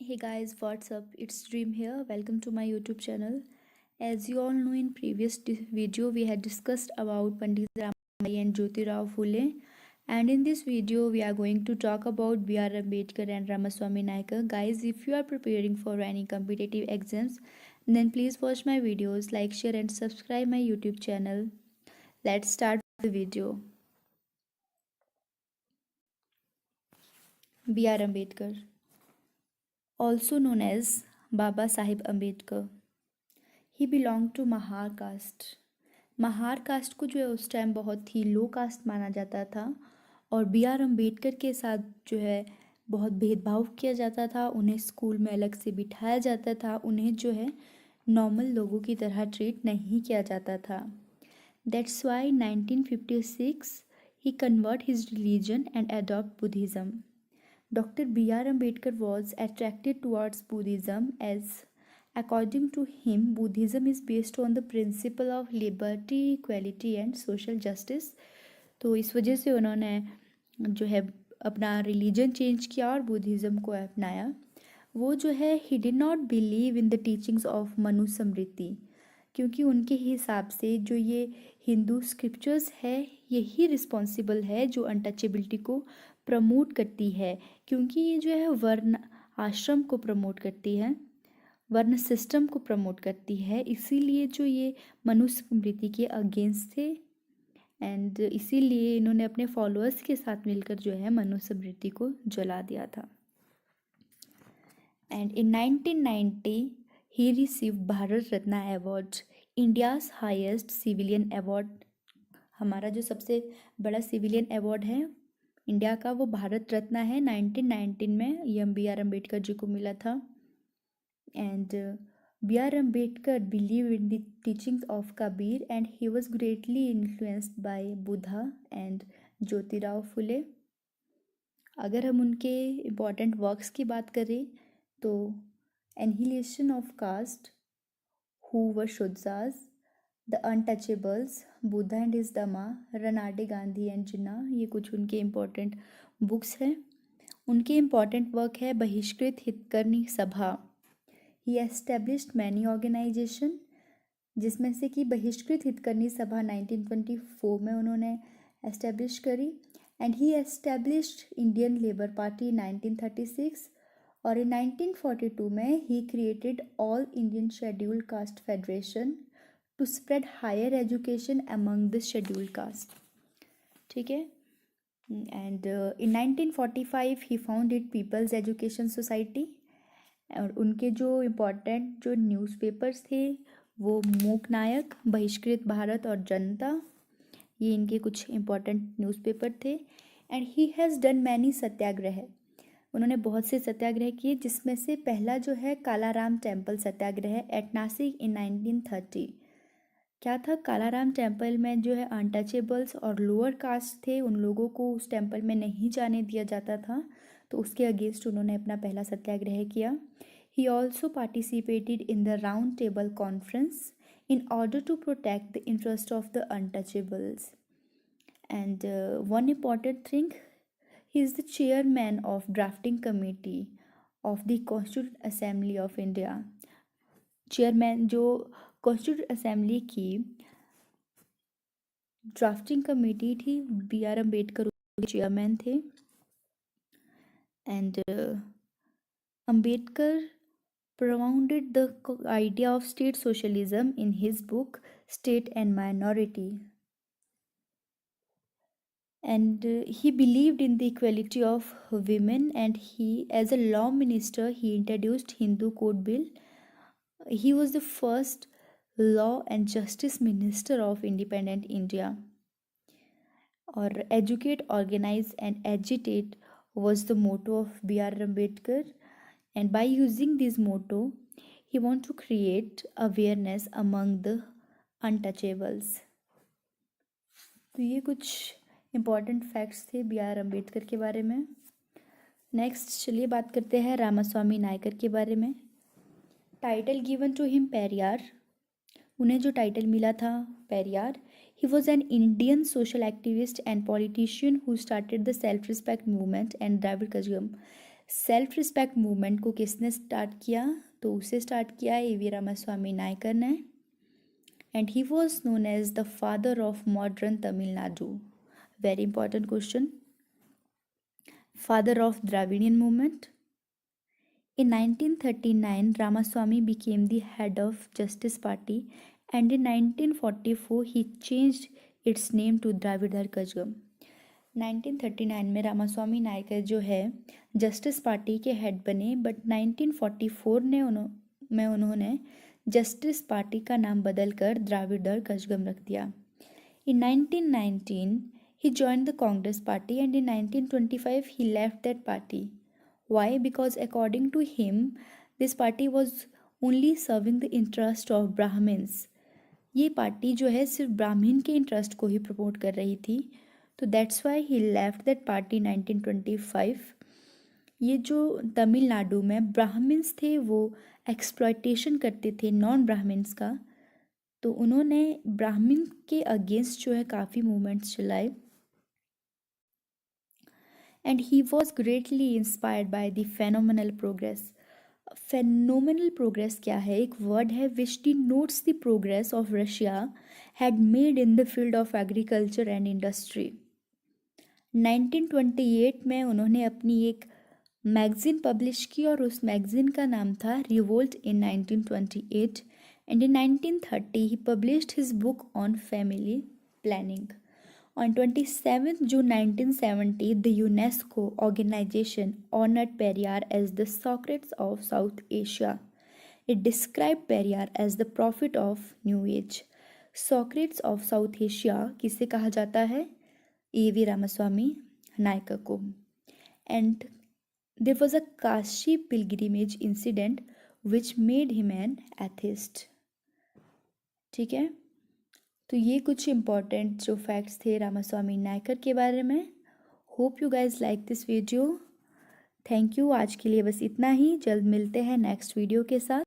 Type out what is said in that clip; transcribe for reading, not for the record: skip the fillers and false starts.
Hey guys, what's up? It's Dream here. Welcome to my YouTube channel. As you all know, in previous video we had discussed about Pandit Ramayya and Jyotirao Phule, and in this video we are going to talk about B.R. Ambedkar and Ramaswamy Naikar. Guys, if you are preparing for any competitive exams, then please watch my videos, like, share, and subscribe my YouTube channel. Let's start the video. B.R. Ambedkar, also known as Baba Sahib Ambedkar. He belong to Mahar caste. Mahar caste को जो है उस time बहुत ही लो cast माना जाता था और B R Ambedkar के साथ जो है बहुत भेदभाव किया जाता था। उन्हें स्कूल में अलग से बिठाया जाता था, उन्हें जो है नॉर्मल लोगों की तरह ट्रीट नहीं किया जाता था। That's why 1956 he convert his religion and adopt Buddhism. Doctor B R Ambedkar was attracted towards Buddhism as according to him Buddhism is based on the principle of liberty, equality and social justice। तो इस वजह से उन्होंने जो है अपना religion change किया और बुद्धिज़्म को अपनाया। वो जो है he did not believe in the teachings of Manusmriti, क्योंकि उनके हिसाब से जो ये हिंदू स्क्रिप्चर्स है यही रिस्पॉन्सिबल है जो अनटचेबिलिटी को प्रमोट करती है, क्योंकि ये जो है वर्ण आश्रम को प्रमोट करती है, वर्ण सिस्टम को प्रमोट करती है। इसीलिए जो ये मनुस्मृति के अगेंस्ट थे एंड इसीलिए इन्होंने अपने फॉलोअर्स के साथ मिलकर जो है मनुस्मृति को जला दिया था। And in 1990 he receive Bharat Ratna award, India's highest civilian award. हमारा जो सबसे बड़ा सिविलियन अवार्ड है इंडिया का वो भारत रत्न है। 1919 में ये बी आर अम्बेडकर जी को मिला था। And B.R. Ambedkar believed in the teachings of Kabir and he was greatly influenced by Buddha and Jyotirao Phule। अगर हम उनके इम्पॉर्टेंट वर्क्स की बात करें तो annihilation of caste, who were Shudras, the untouchables, Buddha and his dhamma, Ranade Gandhi and जिन्ना, ये कुछ उनके इम्पॉर्टेंट बुक्स हैं। उनके इम्पॉर्टेंट वर्क है बहिष्कृत हितकर्मी सभा। ही एस्टेब्लिश्ड मैनी ऑर्गेनाइजेशन, जिसमें से कि बहिष्कृत हितकर्मी सभा 1924 में उन्होंने एस्टेब्लिश करी। And he established Indian Labour Party 1936 और इन 1942 में he created All Indian Scheduled Caste Federation to spread higher education among the scheduled caste. ठीक है। And in 1945 he founded People's Education Society और उनके जो इम्पोर्टेंट जो newspapers थे वो मूक नायक, बहिष्कृत भारत और जनता, ये इनके कुछ इम्पोर्टेंट न्यूज़पेपर थे। And he has done many satyagraha, उन्होंने बहुत से सत्याग्रह किए, जिसमें से पहला जो है कालाराम टेम्पल सत्याग्रह एट नासिक इन 1930। क्या था? कालाराम टेम्पल में जो है अनटचेबल्स और लोअर कास्ट थे, उन लोगों को उस टेम्पल में नहीं जाने दिया जाता था, तो उसके अगेंस्ट उन्होंने अपना पहला सत्याग्रह किया। He also participated in the Round Table Conference in order to protect the interest of the untouchables. And one important thing, he is the chairman of drafting committee of the Constituent Assembly of India. Chairman जो Constituent Assembly की drafting committee थी, B R Ambedkar chairman थे। And Ambedkar propounded the idea of state socialism in his book State and Minority। And he believed in the equality of women, and he, as a law minister, he introduced Hindu Code Bill। He was the first law and justice minister of independent India। और educate, organize and agitate was the motto of B.R. Ambedkar। And by using this motto he want to create awareness among the untouchables। तो ये कुछ important facts थे B R Ambedkar के बारे में। Next चलिए बात करते हैं रामास्वामी नायकर के बारे में। Title given to him Periyar, उन्हें जो टाइटल मिला था Periyar. He was an Indian social activist and politician who started the self respect movement and Dravidar Kazhagam. Self respect movement को किसने स्टार्ट किया? तो उसे स्टार्ट किया ए.वी. रामास्वामी नायकर ने, and he was known as the father of modern Tamil Nadu. Very important question. Father of Dravidian movement. In 1939, Ramaswamy became the head of Justice Party, and in 1944 he changed its name to Dravidar Kazhagam. 1939 में रामास्वामी नायकर जो है justice party के head बने, but 1944 में उन्होंने justice party का नाम बदलकर द्राविडर कजगम रख दिया. In 1919 he joined the Congress party, and in 1925 he left that party. Why? Because according to him, this party was only serving the interest of Brahmins. ये पार्टी जो है सिर्फ ब्राह्मण के इंटरेस्ट को ही प्रमोट कर रही थी, तो that's why he left that party 1925. ये जो तमिलनाडु में ब्राह्मण्स थे वो एक्सप्लॉयटेशन करते थे नॉन ब्राह्मण्स का, तो उन्होंने ब्राह्मण के अगेंस्ट जो है काफ़ी मूवमेंट्स चलाए. And he was greatly inspired by the phenomenal progress. Phenomenal progress क्या है? एक वर्ड है which denotes the progress of Russia had made in the field of agriculture and industry. 1928 में उन्होंने अपनी एक मैगज़ीन पब्लिश की और उस मैगज़ीन का नाम था revolt in 1928, and in 1930 he published his book on family planning. On 27th June 1970, the UNESCO organization honored Periyar as the Socrates of South Asia. It described Periyar as the prophet of New Age. Socrates of South Asia किसे कहा जाता है? A.V. Ramaswamy Naikar को. And there was a Kashi pilgrimage incident which made him an atheist. ठीक है, तो ये कुछ इम्पॉर्टेंट जो फैक्ट्स थे रामास्वामी नायकर के बारे में. Hope you guys like this video. Thank you. आज के लिए बस इतना ही. जल्द मिलते हैं नेक्स्ट वीडियो के साथ.